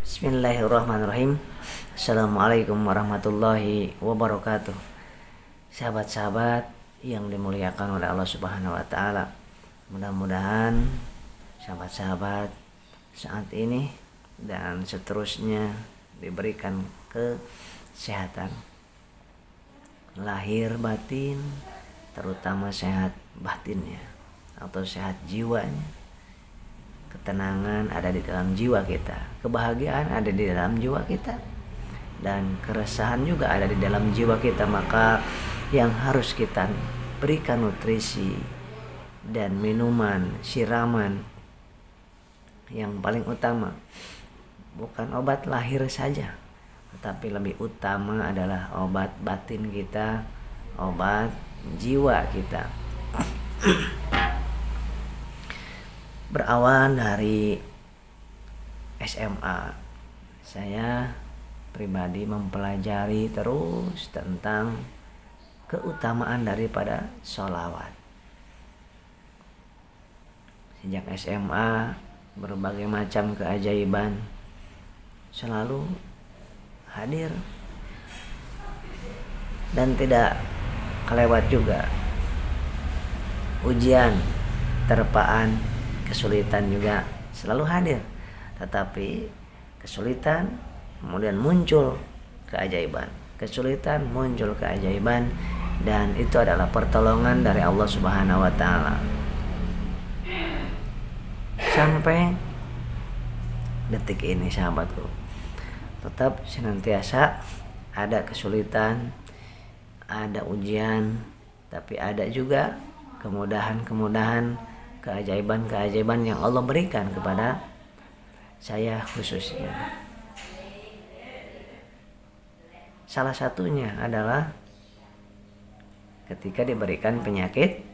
Bismillahirrahmanirrahim. Assalamualaikum warahmatullahi wabarakatuh. Sahabat-sahabat yang dimuliakan oleh Allah Subhanahu wa taala. Mudah-mudahan sahabat-sahabat saat ini dan seterusnya diberikan kesehatan lahir batin, terutama sehat batinnya atau sehat jiwanya. Ketenangan ada di dalam jiwa kita, kebahagiaan ada di dalam jiwa kita, dan keresahan juga ada di dalam jiwa kita. Maka yang harus kita berikan nutrisi dan minuman, siraman yang paling utama bukan obat lahir saja, tetapi lebih utama adalah obat batin kita, obat jiwa kita. Berawal dari SMA, saya pribadi mempelajari terus tentang keutamaan daripada sholawat. Sejak SMA, berbagai macam keajaiban selalu hadir, dan tidak kelewat juga ujian, terpaan, kesulitan juga selalu hadir. Tetapi kesulitan kemudian muncul keajaiban, kesulitan muncul keajaiban, dan itu adalah pertolongan dari Allah Subhanahu wa taala. Sampai detik ini sahabatku, tetap senantiasa ada kesulitan, ada ujian, tapi ada juga kemudahan-kemudahan, keajaiban-keajaiban yang Allah berikan kepada saya khususnya. Salah satunya adalah ketika diberikan penyakit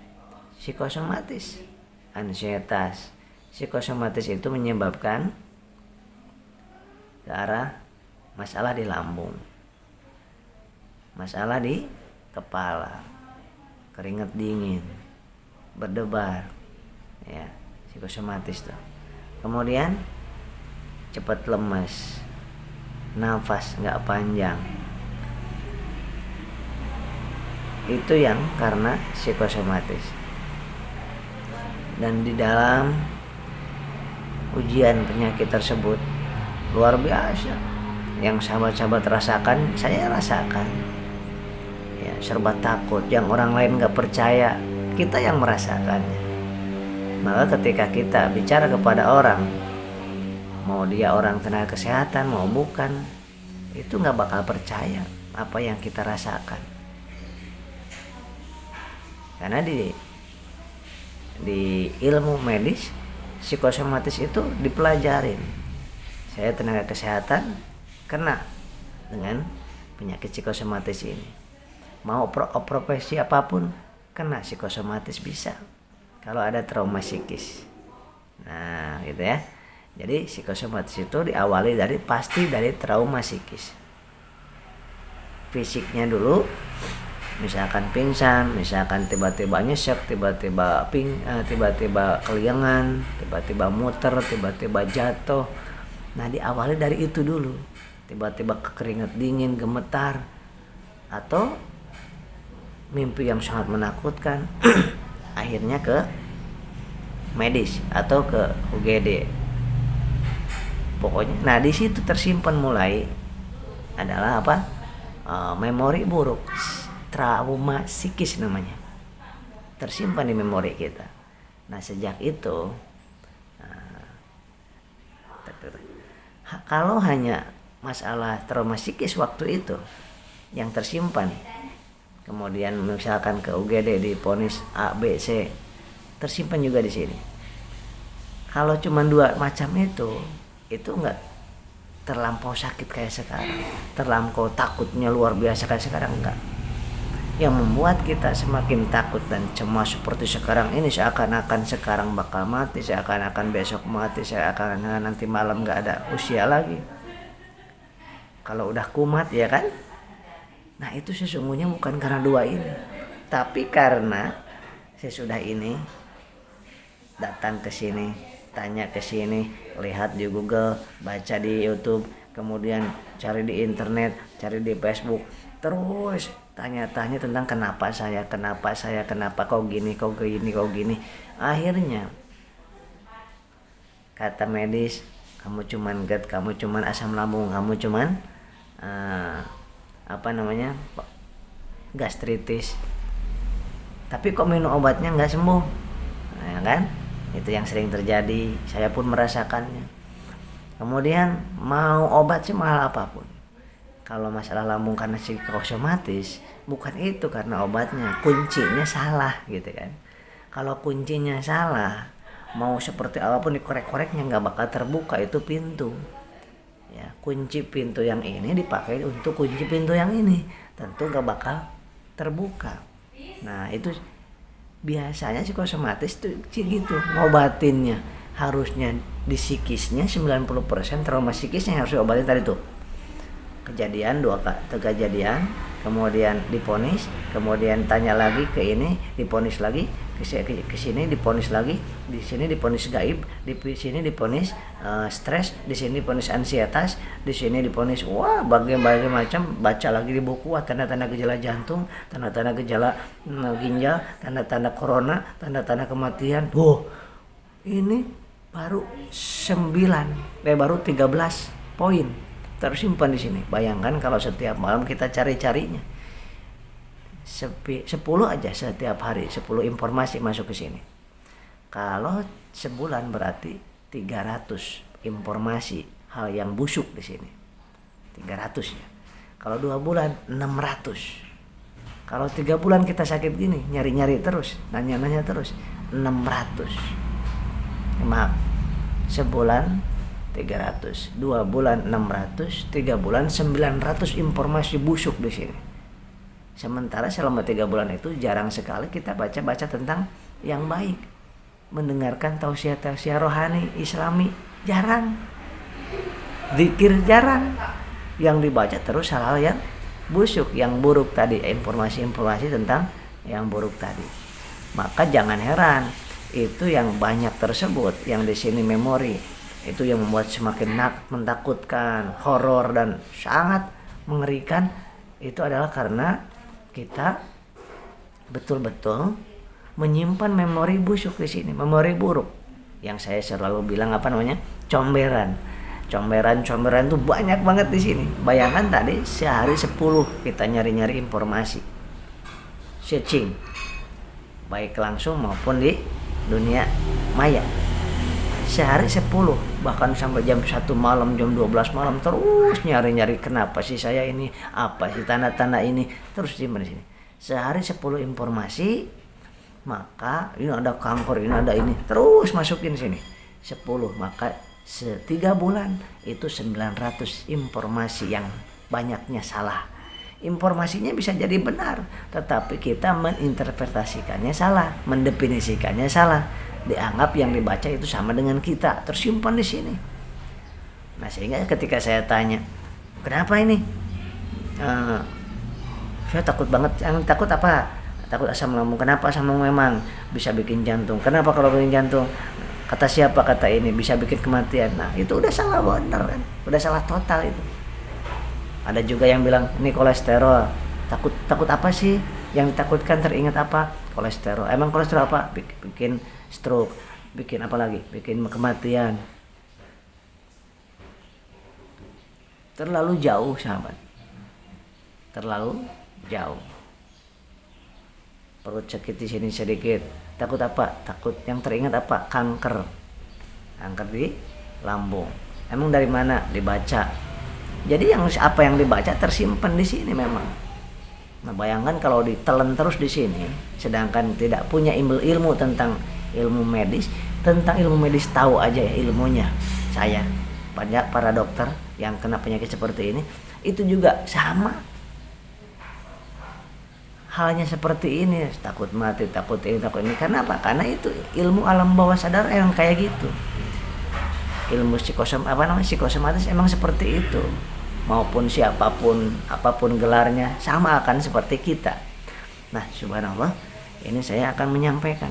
psikosomatis, ansietas. Psikosomatis itu menyebabkan ke arah masalah di lambung, masalah di kepala, keringat dingin, berdebar, ya, psikosomatis tuh. Kemudian cepat lemas, nafas nggak panjang, itu yang karena psikosomatis. Dan di dalam ujian penyakit tersebut luar biasa, yang sahabat-sahabat rasakan, saya rasakan, ya, serba takut. Yang orang lain nggak percaya, kita yang merasakannya. Maka ketika kita bicara kepada orang, mau dia orang tenaga kesehatan mau bukan, itu nggak bakal percaya apa yang kita rasakan. Karena di ilmu medis psikosomatis itu dipelajarin. Saya tenaga kesehatan kena dengan penyakit psikosomatis ini. Mau profesi apapun kena psikosomatis bisa, kalau ada trauma psikis. Nah, gitu ya. Jadi psikosomatis itu diawali pasti dari trauma psikis. Fisiknya dulu, misalkan pingsan, misalkan tiba-tiba nyesek, tiba-tiba keliengan, tiba-tiba muter, tiba-tiba jatuh. Nah, diawali dari itu dulu. Tiba-tiba keringat dingin, gemetar, atau mimpi yang sangat menakutkan. Akhirnya ke medis atau ke UGD. Pokoknya, nah di situ tersimpan mulai adalah apa? Memori buruk, trauma psikis namanya, tersimpan di memori kita. Nah, sejak itu, kalau hanya masalah trauma psikis waktu itu yang tersimpan, kemudian misalkan ke UGD divonis A, B, C, tersimpan juga di sini. Kalau cuma dua macam itu enggak terlampau sakit kayak sekarang, terlampau takutnya luar biasa kayak sekarang, enggak. Yang membuat kita semakin takut dan cemas seperti sekarang ini, seakan-akan sekarang bakal mati, seakan-akan besok mati, seakan-akan nanti malam enggak ada usia lagi. Kalau udah kumat, ya kan? Nah, itu sesungguhnya bukan karena dua ini, tapi karena sesudah ini datang ke sini tanya ke sini, lihat di Google, baca di YouTube, kemudian cari di internet, cari di Facebook, terus tanya-tanya tentang kenapa saya, kenapa kok gini, kok gini. Akhirnya kata medis, kamu cuman GERD, kamu cuman asam lambung, kamu cuman gastritis. Tapi kok minum obatnya nggak sembuh, ya kan? Itu yang sering terjadi, saya pun merasakannya. Kemudian mau obat semahal apapun, kalau masalah lambung karena psikosomatis, bukan itu karena obatnya, kuncinya salah gitu kan. Kalau kuncinya salah, mau seperti apapun dikorek-koreknya nggak bakal terbuka itu pintu. Ya, kunci pintu yang ini dipakai untuk kunci pintu yang ini, tentu nggak bakal terbuka. Nah itu biasanya psikosomatis tuh gitu, ngobatinnya harusnya di psikisnya 90%, trauma psikisnya harus diobatin tadi tuh. Kejadian kejadian, kemudian diponis, kemudian tanya lagi ke ini, diponis lagi, ke sini diponis lagi, di sini diponis gaib, di sini diponis stres, di sini diponis ansietas, di sini diponis bagian macam, baca lagi di buku tanda-tanda gejala jantung, tanda-tanda gejala ginjal, tanda-tanda corona, tanda-tanda kematian. Ini baru 13 poin tersimpan di sini. Bayangkan kalau setiap malam kita cari-carinya 10 aja setiap hari, 10 informasi masuk ke sini. Kalau sebulan berarti 300 informasi hal yang busuk di sini. 300 ya. Kalau 2 bulan 600. Kalau 3 bulan kita sakit gini, nyari-nyari terus, nanya-nanya terus, 600. Maaf, sebulan 300, 2 bulan 600, 3 bulan 900 informasi busuk di sini. Sementara selama 3 bulan itu jarang sekali kita baca tentang yang baik, mendengarkan tausiah rohani Islami jarang, zikir jarang, yang dibaca terus hal-hal yang busuk, yang buruk tadi, informasi-informasi tentang yang buruk tadi. Maka jangan heran itu yang banyak tersebut, yang di sini memori. Itu yang membuat semakin menakutkan, horor dan sangat mengerikan. Itu adalah karena kita betul-betul menyimpan memori busuk di sini, memori buruk. Yang saya selalu bilang comberan itu banyak banget di sini. Bayangkan tadi sehari 10 kita nyari-nyari informasi, searching, baik langsung maupun di dunia maya. Sehari 10, bahkan sampai jam 1 malam, jam 12 malam terus nyari-nyari kenapa sih saya ini, apa sih tanda-tanda ini, terus di sini. Sehari 10 informasi, maka ini ada kanker, ini ada ini, terus masukin sini 10, maka 3 bulan itu 900 informasi yang banyaknya salah. Informasinya bisa jadi benar, tetapi kita menginterpretasikannya salah, mendefinisikannya salah. Dianggap yang dibaca itu sama dengan kita, tersimpan di sini. Nah sehingga ketika saya tanya, kenapa ini? Saya takut banget. Yang takut apa? Takut asam lambung. Kenapa asam lambung memang bisa bikin jantung? Kenapa kalau bikin jantung? Kata siapa? Kata ini bisa bikin kematian. Nah itu udah salah benar kan? Udah salah total itu. Ada juga yang bilang ini kolesterol. Takut apa sih? Yang ditakutkan teringat apa? Kolesterol. Emang kolesterol apa? Bikin stroke, bikin apa lagi? Bikin kematian. Terlalu jauh sahabat. Terlalu jauh. Perut sakit di sini sedikit. Takut apa? Takut yang teringat apa? Kanker. Kanker di lambung. Emang dari mana? Dibaca. Jadi apa yang dibaca tersimpan di sini memang. Nah, bayangkan kalau ditelan terus di sini, sedangkan tidak punya ilmu tentang ilmu medis, tahu aja ya ilmunya. Saya banyak para dokter yang kena penyakit seperti ini, itu juga sama. Halnya seperti ini, takut mati, takut ini. Karena apa? Karena itu ilmu alam bawah sadar yang kayak gitu. Ilmu psikosomatis emang seperti itu. Maupun siapapun, apapun gelarnya, sama akan seperti kita. Nah, subhanallah, ini saya akan menyampaikan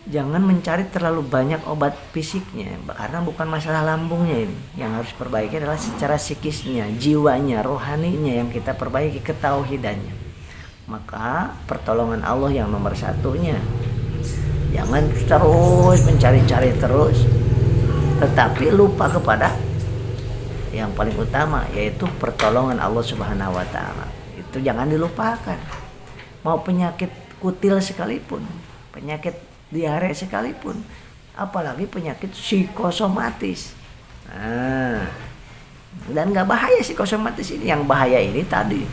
Jangan mencari terlalu banyak obat fisiknya, karena bukan masalah lambungnya ini. Yang harus perbaiki adalah secara psikisnya, jiwanya, rohaninya yang kita perbaiki, ketauhidannya. Maka pertolongan Allah yang nomor satunya. Jangan terus mencari-cari terus, tetapi lupa kepada yang paling utama, yaitu pertolongan Allah Subhanahu wa taala. Itu jangan dilupakan. Mau penyakit kutil sekalipun, penyakit diare sekalipun, apalagi penyakit psikosomatis. Dan nggak bahaya psikosomatis ini. Yang bahaya ini tadi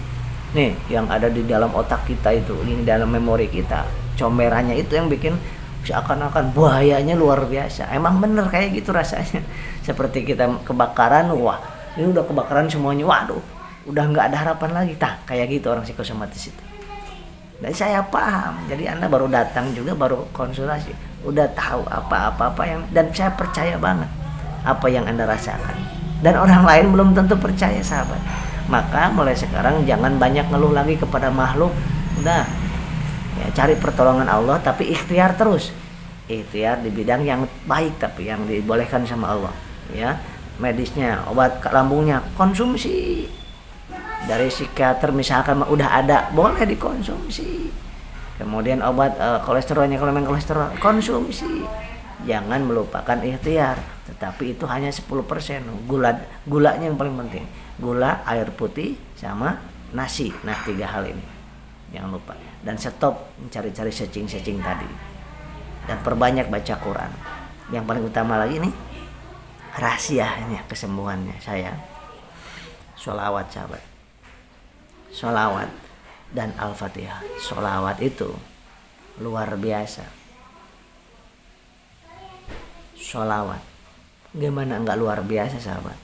nih, yang ada di dalam otak kita itu, yang dalam memori kita, comberannya itu yang bikin seakan-akan bahayanya luar biasa. Emang bener kayak gitu rasanya. Seperti kita kebakaran, wah ini udah kebakaran semuanya, waduh udah nggak ada harapan lagi. Kayak gitu orang psikosomatis itu. Dan saya paham, jadi Anda baru datang juga, baru konsultasi, udah tahu apa-apa yang, dan saya percaya banget apa yang Anda rasakan. Dan orang lain belum tentu percaya, sahabat. Maka mulai sekarang jangan banyak ngeluh lagi kepada makhluk. Udah, ya, cari pertolongan Allah, tapi ikhtiar terus. Ikhtiar di bidang yang baik, tapi yang dibolehkan sama Allah. Ya, medisnya, obat lambungnya, konsumsi. Dari psikiater misalkan udah ada, boleh dikonsumsi. Kemudian obat kolesterolnya, kalau memang kolesterol, konsumsi. Jangan melupakan ikhtiar, tetapi itu hanya 10%. Gulanya yang paling penting. Gula, air putih, sama nasi. Nah, 3 hal ini jangan lupa. Dan stop mencari-cari searching tadi. Dan perbanyak baca Quran. Yang paling utama lagi nih, rahasianya kesembuhannya saya sholawat, sahabat. Sholawat dan Al-Fatihah. Sholawat itu luar biasa. Sholawat, gimana enggak luar biasa, sahabat?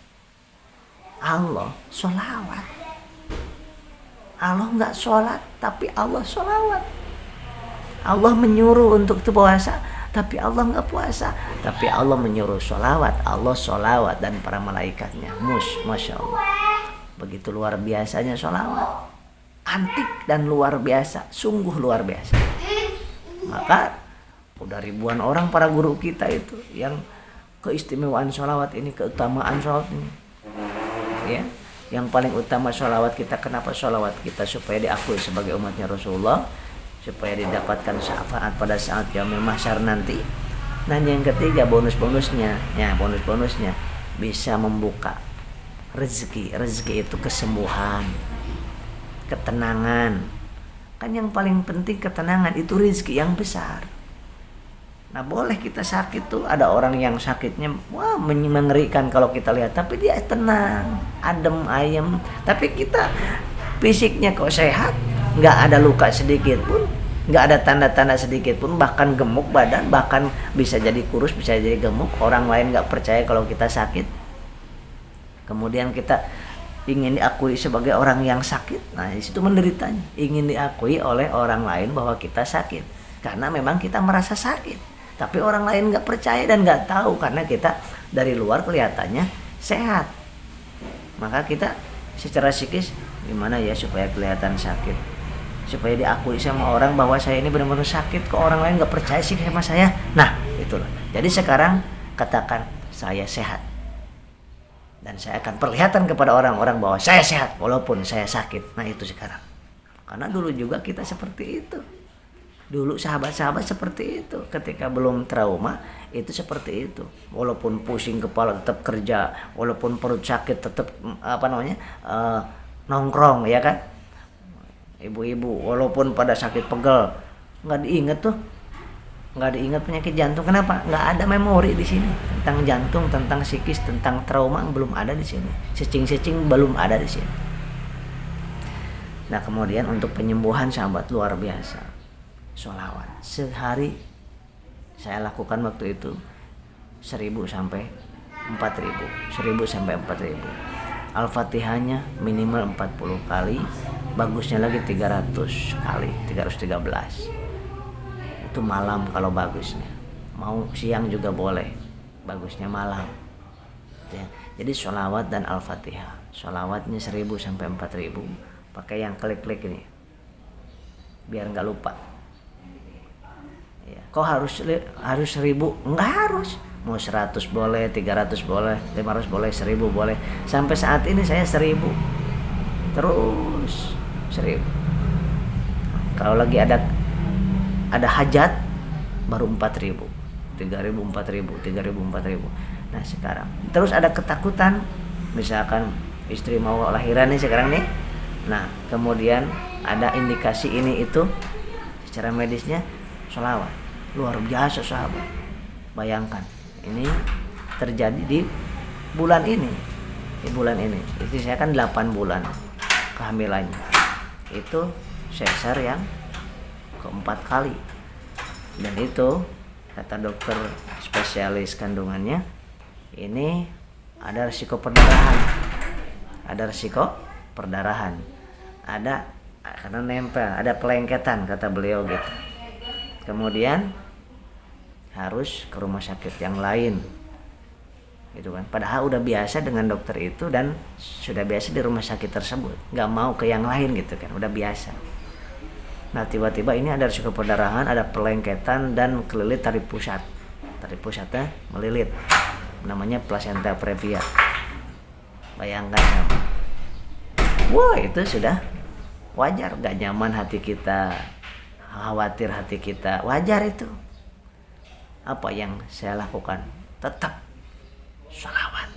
Allah sholawat. Allah enggak sholat, tapi Allah sholawat. Allah menyuruh untuk puasa, tapi Allah enggak puasa. Tapi Allah menyuruh sholawat. Allah sholawat dan para malaikatnya. Masya Allah. Begitu luar biasanya sholawat. Antik dan luar biasa. Sungguh luar biasa. Maka udah ribuan orang para guru kita itu yang keistimewaan sholawat ini, keutamaan sholawat ini, ya, yang paling utama sholawat kita. Kenapa sholawat kita? Supaya diakui sebagai umatnya Rasulullah, supaya didapatkan syafaat pada saat yaumil mahsyar nanti. Dan yang ketiga, bonusnya bisa membuka rezeki itu kesembuhan, ketenangan. Kan yang paling penting ketenangan, itu rezeki yang besar. Nah, boleh kita sakit tuh, ada orang yang sakitnya wah mengerikan kalau kita lihat, tapi dia tenang, adem ayem. Tapi kita fisiknya kok sehat, nggak ada luka sedikit pun, nggak ada tanda-tanda sedikit pun, bahkan gemuk badan, bahkan bisa jadi kurus, bisa jadi gemuk. Orang lain nggak percaya kalau kita sakit. Kemudian kita ingin diakui sebagai orang yang sakit. Nah, disitu menderitanya. Ingin diakui oleh orang lain bahwa kita sakit, karena memang kita merasa sakit. Tapi orang lain nggak percaya dan nggak tahu, karena kita dari luar kelihatannya sehat. Maka kita secara psikis gimana ya supaya kelihatan sakit, supaya diakui sama orang bahwa saya ini benar-benar sakit, kok orang lain nggak percaya sih sama saya. Nah, itulah. Jadi sekarang katakan saya sehat, dan saya akan perlihatkan kepada orang-orang bahwa saya sehat walaupun saya sakit. Nah, itu sekarang. Karena dulu juga kita seperti itu. Dulu sahabat-sahabat seperti itu. Ketika belum trauma, itu seperti itu. Walaupun pusing kepala tetap kerja, walaupun perut sakit tetap nongkrong, ya kan? Ibu-ibu walaupun pada sakit pegel, nggak diingat penyakit jantung. Kenapa? Nggak ada memori di sini tentang jantung, tentang psikis, tentang trauma, belum ada di sini. Searching belum ada di sini. Nah, kemudian untuk penyembuhan, sahabat, luar biasa. Sholawat sehari saya lakukan waktu itu 1000 sampai 4000. Al-Fatihahnya minimal 40 kali, bagusnya lagi 300 kali, 313. Itu malam kalau bagusnya. Mau siang juga boleh, bagusnya malam, ya. Jadi sholawat dan Al-Fatihah. Sholawatnya 1000 sampai 4000. Pakai yang klik-klik ini biar nggak lupa, ya. kok harus 1.000? Enggak harus, mau 100 boleh, 300 boleh, 500 boleh, 1.000 boleh. Sampai saat ini saya 1.000 terus 1.000. Kalau lagi ada hajat baru 4.000, 3.000, 4.000, 3.000, 4.000. Nah sekarang terus ada ketakutan, misalkan istri mau lahiran nih sekarang nih, nah kemudian ada indikasi ini itu secara medisnya, sholawat luar biasa sahabat. Bayangkan ini terjadi di bulan ini, istri saya kan 8 bulan kehamilannya, itu sesar yang keempat kali, dan itu kata dokter spesialis kandungannya, ini ada risiko perdarahan, ada karena nempel, ada pelengketan kata beliau gitu. Kemudian harus ke rumah sakit yang lain gitu kan, padahal udah biasa dengan dokter itu dan sudah biasa di rumah sakit tersebut, nggak mau ke yang lain gitu kan, udah biasa. Nah tiba-tiba ini ada risiko perdarahan, ada pelengketan dan kelilit tali pusatnya melilit, namanya placenta previa. Bayangkan sama, wah itu sudah wajar, gak nyaman hati kita, khawatir hati kita, wajar itu. Apa yang saya lakukan? Tetap sholawat.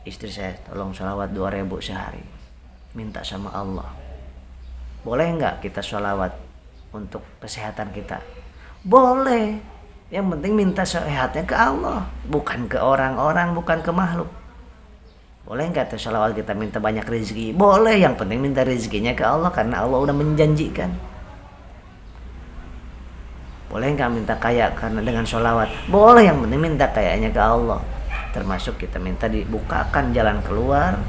Istri saya, tolong sholawat 2.000 sehari, minta sama Allah. Boleh nggak kita sholawat untuk kesehatan kita? Boleh, yang penting minta sehatnya ke Allah, bukan ke orang-orang, bukan ke makhluk. Boleh nggak sholawat kita minta banyak rezeki? Boleh, yang penting minta rezekinya ke Allah, karena Allah udah menjanjikan. Boleh nggak minta kaya karena dengan sholawat? Boleh, yang penting minta kayanya ke Allah. Termasuk kita minta dibukakan jalan keluar,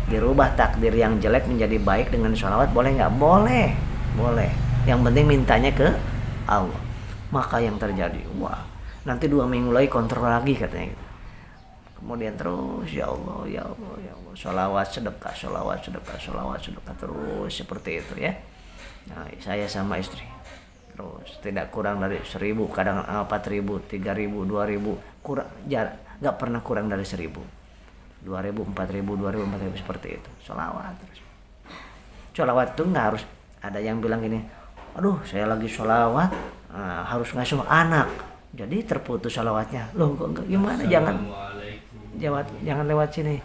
dirubah takdir yang jelek menjadi baik dengan sholawat. Boleh nggak? Boleh. Yang penting mintanya ke Allah. Maka yang terjadi, wah, nanti 2 minggu lagi kontrol lagi katanya gitu. Kemudian terus ya Allah, sholawat sedekah terus seperti itu ya. Nah, saya sama istri terus tidak kurang dari 1.000, kadang 4.000, 3.000, 2.000, kurang nggak pernah kurang dari 1.000, 2.000, 4.000, 2.000, 4.000 seperti itu. Sholawat terus. Sholawat tuh nggak harus ada yang bilang gini, aduh saya lagi sholawat harus ngasuh anak jadi terputus sholawatnya. Loh gimana? Jangan lewat sini,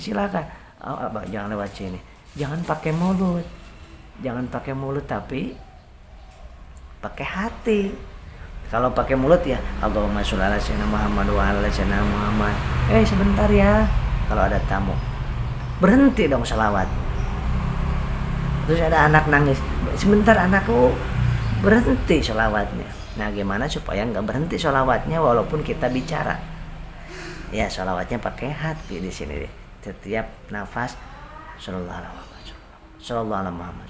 silakan. Jangan lewat sini. Jangan pakai mulut, tapi pakai hati. Kalau pakai mulut ya Allahumma sholli ala sayyidina Muhammad wa ala sayyidina Muhammad. Sebentar ya, kalau ada tamu berhenti dong sholawat. Terus ada anak nangis, sebentar anakku, berhenti sholawatnya. Nah gimana supaya nggak berhenti sholawatnya walaupun kita bicara? Ya sholawatnya pakai hati di sini deh. Setiap nafas sallallahu alaihi Muhammad.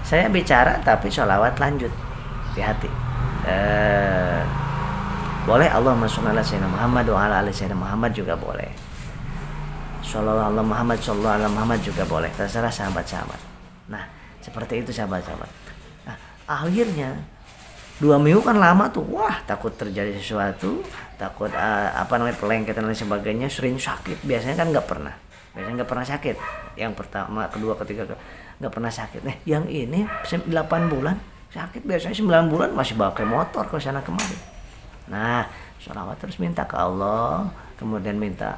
Saya bicara tapi sholawat lanjut di hati. Boleh Allahumma sholli ala sayyidina Muhammad wa ala ali sayyidina Muhammad juga boleh. Sallallahu alaihi Muhammad juga boleh. Terserah sahabat-sahabat. Nah, seperti itu sahabat-sahabat. Nah, akhirnya 2 minggu kan lama tuh. Wah, takut terjadi sesuatu, takut pelengketan dan sebagainya, sering sakit. Biasanya kan nggak pernah sakit. Yang pertama, kedua, ketiga nggak pernah sakit. Yang ini 8 bulan sakit. Biasanya 9 bulan masih pakai motor ke sana kemari. Nah, sholawat terus minta ke Allah, kemudian minta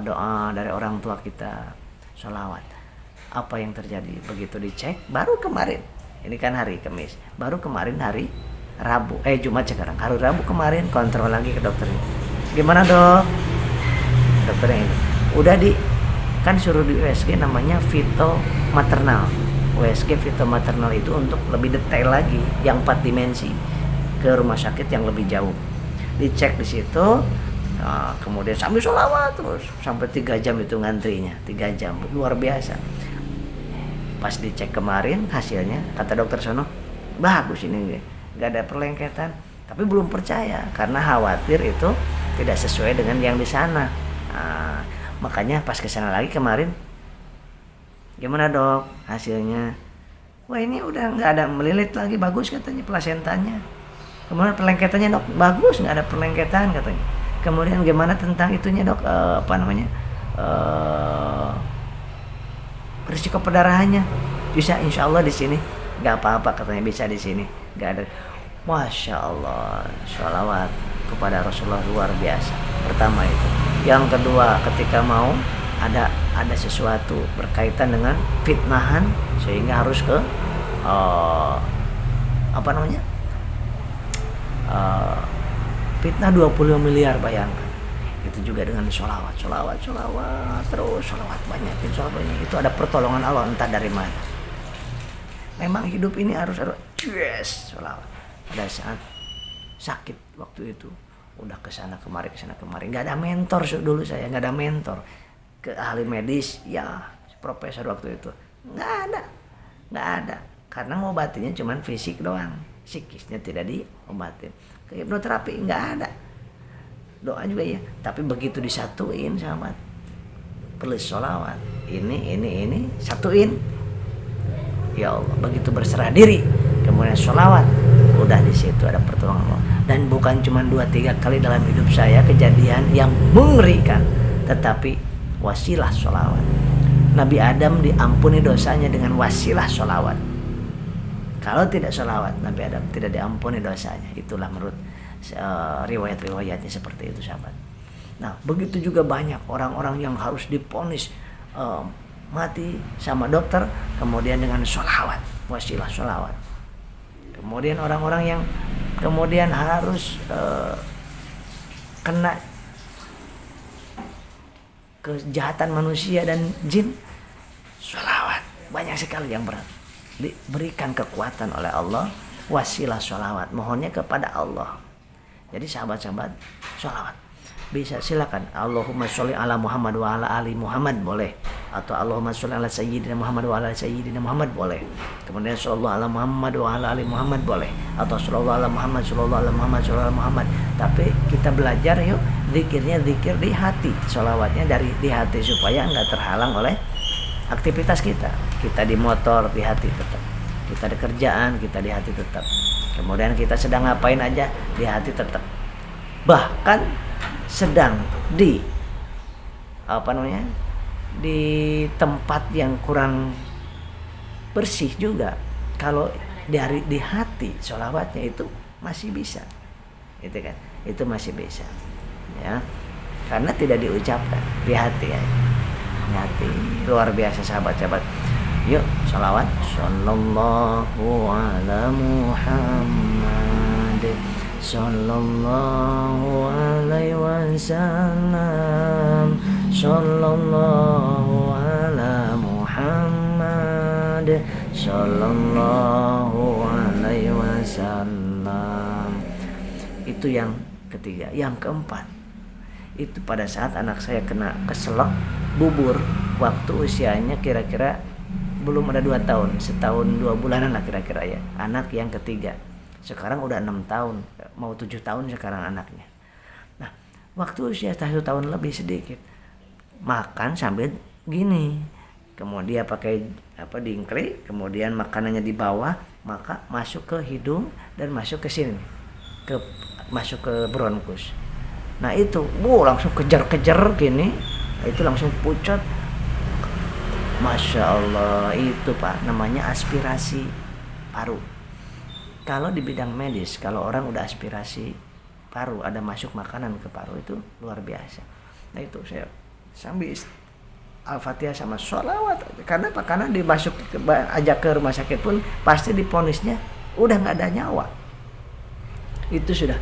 doa dari orang tua kita, sholawat. Apa yang terjadi begitu dicek? Baru kemarin, ini kan hari Kamis, baru kemarin hari Rabu, Jumat sekarang, hari Rabu kemarin kontrol lagi ke dokternya. Gimana dok? Dokternya ini udah kan suruh di USG, namanya fitomaternal. USG fitomaternal itu untuk lebih detail lagi, yang 4 dimensi, ke rumah sakit yang lebih jauh. Dicek di situ, kemudian sambil sholawat terus sampai 3 jam itu ngantrinya, 3 jam, luar biasa. Pas dicek kemarin hasilnya, kata dokter sono, bagus ini, gak ada perlengketan. Tapi belum percaya karena khawatir itu tidak sesuai dengan yang di sana. Makanya pas kesana lagi kemarin, gimana dok hasilnya? Wah ini udah nggak ada melilit lagi, bagus katanya plasentanya. Kemudian perlengketannya dok bagus, nggak ada perlengketan katanya. Kemudian gimana tentang itunya dok, risiko perdarahannya? Bisa, insya Allah di sini nggak apa-apa katanya, bisa di sini nggak ada. Masya Allah, sholawat kepada Rasulullah luar biasa. Pertama itu. Yang kedua, ketika mau ada sesuatu berkaitan dengan fitnahan sehingga harus ke fitnah 20 miliar, bayangkan. Itu juga dengan sholawat terus, sholawat banyak. Itu ada pertolongan Allah entah dari mana. Memang hidup ini harus sholawat. Pada saat sakit waktu itu udah kesana kemari, nggak ada mentor dulu, saya nggak ada mentor. Ke ahli medis ya, profesor waktu itu nggak ada, karena ngobatinya cuman fisik doang, psikisnya tidak diobatin. Ke hipnoterapi nggak ada, doa juga ya, tapi begitu disatuin sahabat, perlu sholawat ini satuin, ya Allah, begitu berserah diri kemudian sholawat, udah di situ ada pertolongan Allah. Dan bukan cuma 2-3 kali dalam hidup saya kejadian yang mengerikan, tetapi wasilah sholawat. Nabi Adam diampuni dosanya dengan wasilah sholawat. Kalau tidak sholawat, Nabi Adam tidak diampuni dosanya. Itulah menurut riwayat-riwayatnya seperti itu sahabat. Nah begitu juga banyak orang-orang yang harus diponis mati sama dokter, kemudian dengan sholawat, wasilah sholawat. Kemudian orang-orang yang kemudian harus kena kejahatan manusia dan jin, sholawat. Banyak sekali yang diberikan kekuatan oleh Allah, wasilah sholawat, mohonnya kepada Allah. Jadi sahabat-sahabat, sholawat bisa, silakan Allahumma sholli ala Muhammad wa ala ali Muhammad boleh, atau Allahumma sholli ala sayyidina Muhammad wa ala sayyidina Muhammad boleh. Kemudian sallallahu ala Muhammad wa ala ali Muhammad boleh, atau sallallahu ala Muhammad sallallahu ala Muhammad sallallahu ala Muhammad. Tapi kita belajar yuk zikirnya zikir di hati, sholawatnya dari di hati supaya enggak terhalang oleh aktivitas kita. Kita di motor di hati tetap, kita di kerjaan kita di hati tetap, kemudian kita sedang ngapain aja di hati tetap, bahkan sedang di di tempat yang kurang bersih juga, kalau di hati sholawatnya itu masih bisa, itu kan, itu masih bisa ya, karena tidak diucapkan di hati ya. Di hati luar biasa sahabat-sahabat. Yuk sholawat, sallallahu ala Muhammad sallallahu alaihi wasallam, sallallahu ala Muhammad sallallahu alaihi wasallam. Itu yang ketiga. Yang keempat, itu pada saat anak saya kena keselak bubur, waktu usianya kira-kira belum ada 2 tahun, setahun 2 bulanan lah kira-kira ya, anak yang ketiga. Sekarang udah 6 tahun, mau 7 tahun sekarang anaknya. Nah, waktu usia 1 tahun lebih sedikit, makan sambil gini, kemudian pakai dingkri, kemudian makanannya di bawah, maka masuk ke hidung dan masuk ke sini, masuk ke bronkus. Nah itu, langsung kejar-kejar gini, itu langsung pucat. Masya Allah, itu Pak, namanya aspirasi paru. Kalau di bidang medis, kalau orang udah aspirasi paru, ada masuk makanan ke paru, itu luar biasa. Nah itu saya sambil Al-Fatihah sama sholawat. Karena Pak, karena dimasuk ajak ke rumah sakit pun pasti diponisnya udah nggak ada nyawa. Itu sudah,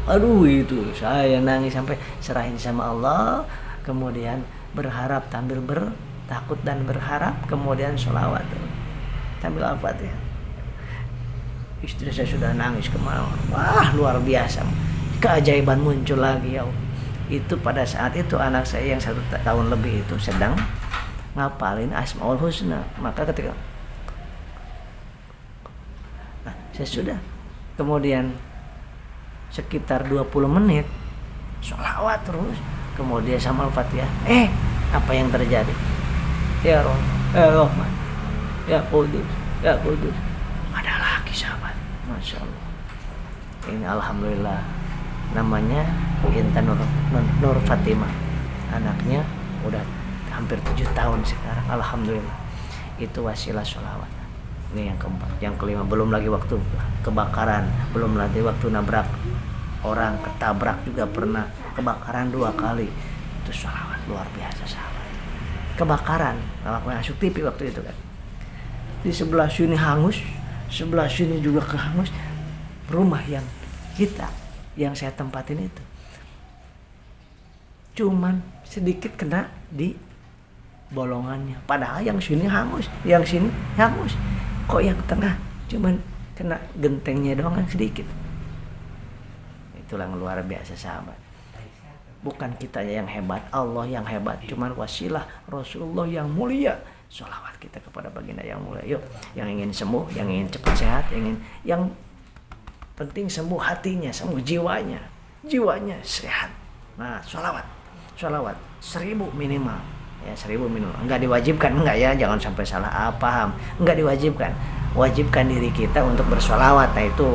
aduh itu saya nangis sampai serahin sama Allah, kemudian berharap sambil takut dan berharap, kemudian sholawat sambil Al-Fatihah. Istri saya sudah nangis kemana, wah luar biasa, keajaiban muncul lagi ya. Itu pada saat itu anak saya yang 1 tahun lebih itu sedang ngapalin Asmaul Husna. Maka ketika saya sudah, kemudian sekitar 20 menit sholawat terus, kemudian sama Al-Fatihah, apa yang terjadi? Ya Rahman, ya Qudus, ya Qudus. Ada lagi sahabat, Masya Allah. Ini alhamdulillah, namanya Intan Nur Fatimah, anaknya udah hampir 7 tahun sekarang, alhamdulillah. Itu wasilah sholawat. Ini yang keempat. Yang kelima, belum lagi waktu kebakaran, belum lagi waktu nabrak orang, ketabrak juga pernah, kebakaran 2 kali. Itu sholawat luar biasa sahabat. Kebakaran, masuk TV waktu itu kan, di sebelah sini hangus, sebelah sini juga kehangus. Rumah yang saya tempatin itu cuman sedikit kena di bolongannya, padahal yang sini hangus, yang sini hangus. Kok yang tengah cuman kena gentengnya doang yang sedikit. Itulah yang luar biasa sahabat. Bukan kita yang hebat, Allah yang hebat. Cuman wasilah Rasulullah yang mulia. Sholawat kita kepada baginda yang mulia. Yuk, yang ingin sembuh, yang ingin cepat sehat, yang penting sembuh hatinya, sembuh jiwanya sehat. Nah, sholawat 1000 minimal. Ya, 1000 minimal. Enggak diwajibkan, enggak ya, jangan sampai salah paham. Enggak diwajibkan. Wajibkan diri kita untuk bersholawat. Nah itu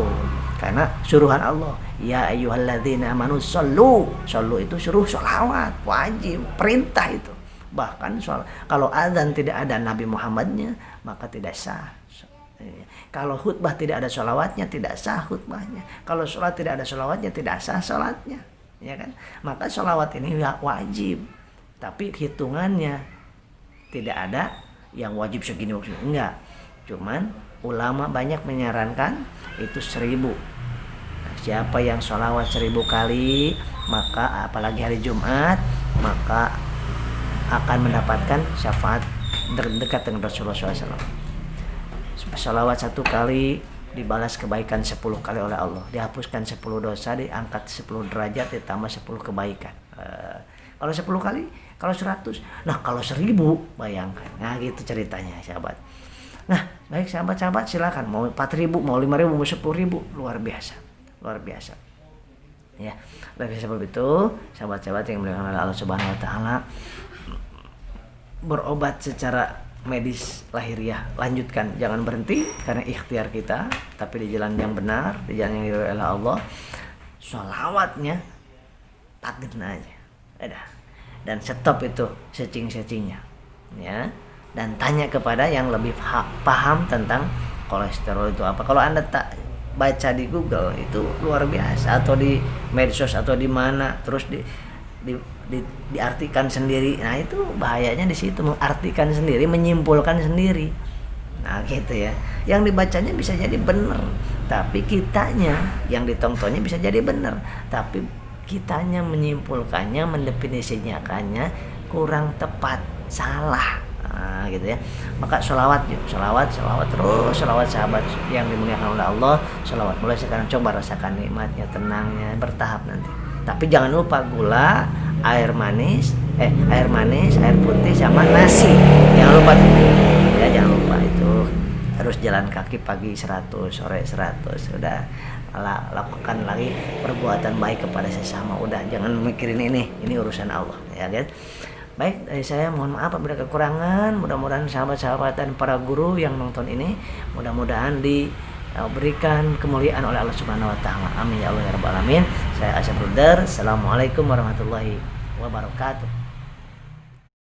karena suruhan Allah, ya ayyuhalladzina amanu shollu itu suruh sholawat, wajib, perintah itu. Bahkan kalau azan tidak ada Nabi Muhammadnya maka tidak sah. Kalau khutbah tidak ada sholawatnya tidak sah khutbahnya. Kalau sholat tidak ada sholawatnya tidak sah sholatnya, ya kan? Maka sholawat ini wajib, tapi hitungannya tidak ada yang wajib segini enggak. Cuman ulama banyak menyarankan itu 1000. Nah, siapa yang sholawat 1000 kali, maka apalagi hari Jumat, maka akan mendapatkan syafaat dekat dengan Rasulullah SAW. Sholawat 1 kali dibalas kebaikan 10 kali oleh Allah, dihapuskan 10 dosa, diangkat 10 derajat, ditambah 10 kebaikan. Kalau 10 kali, kalau 100, nah kalau 1000 bayangkan. Nah gitu ceritanya sahabat. Nah, baik sahabat-sahabat, silakan mau 4.000, mau 5.000, mau 10.000, luar biasa. Ya, lebih seperti itu, sahabat-sahabat yang dimuliakan oleh Allah Subhanahu wa taala. Berobat secara medis lahiriah, lanjutkan, jangan berhenti karena ikhtiar kita, tapi di jalan yang benar, di jalan yang diridhoi oleh Allah. Sholawatnya tagen aja. Dan stop itu searching-searchingnya, ya. Dan tanya kepada yang lebih paham tentang kolesterol itu apa. Kalau Anda tak baca di Google itu luar biasa, atau di medsos atau di mana, terus diartikan sendiri. Nah itu bahayanya di situ, mengartikan sendiri, menyimpulkan sendiri. Nah gitu ya. Yang dibacanya bisa jadi benar, tapi kitanya yang ditontonnya bisa jadi benar, tapi kitanya menyimpulkannya, mendefinisikannya kurang tepat, salah. Nah, gitu ya. Maka sholawat terus, sholawat sahabat yang dimuliakan oleh Allah. Sholawat mulai sekarang, coba rasakan nikmatnya, tenangnya, bertahap nanti. Tapi jangan lupa gula, air manis, air putih sama nasi. Jangan lupa tuh. Ya, jangan lupa itu. Terus jalan kaki pagi 100, sore 100. Udah lakukan lagi perbuatan baik kepada sesama. Udah, jangan mikirin ini urusan Allah, ya kan? Baik, dari saya mohon maaf apabila kekurangan. Mudah-mudahan sahabat-sahabat dan para guru yang nonton ini mudah-mudahan diberikan kemuliaan oleh Allah Subhanahu wa taala. Amin ya Allah ya rabbal alamin. Saya Asyaf Rudar. Assalamualaikum warahmatullahi wabarakatuh.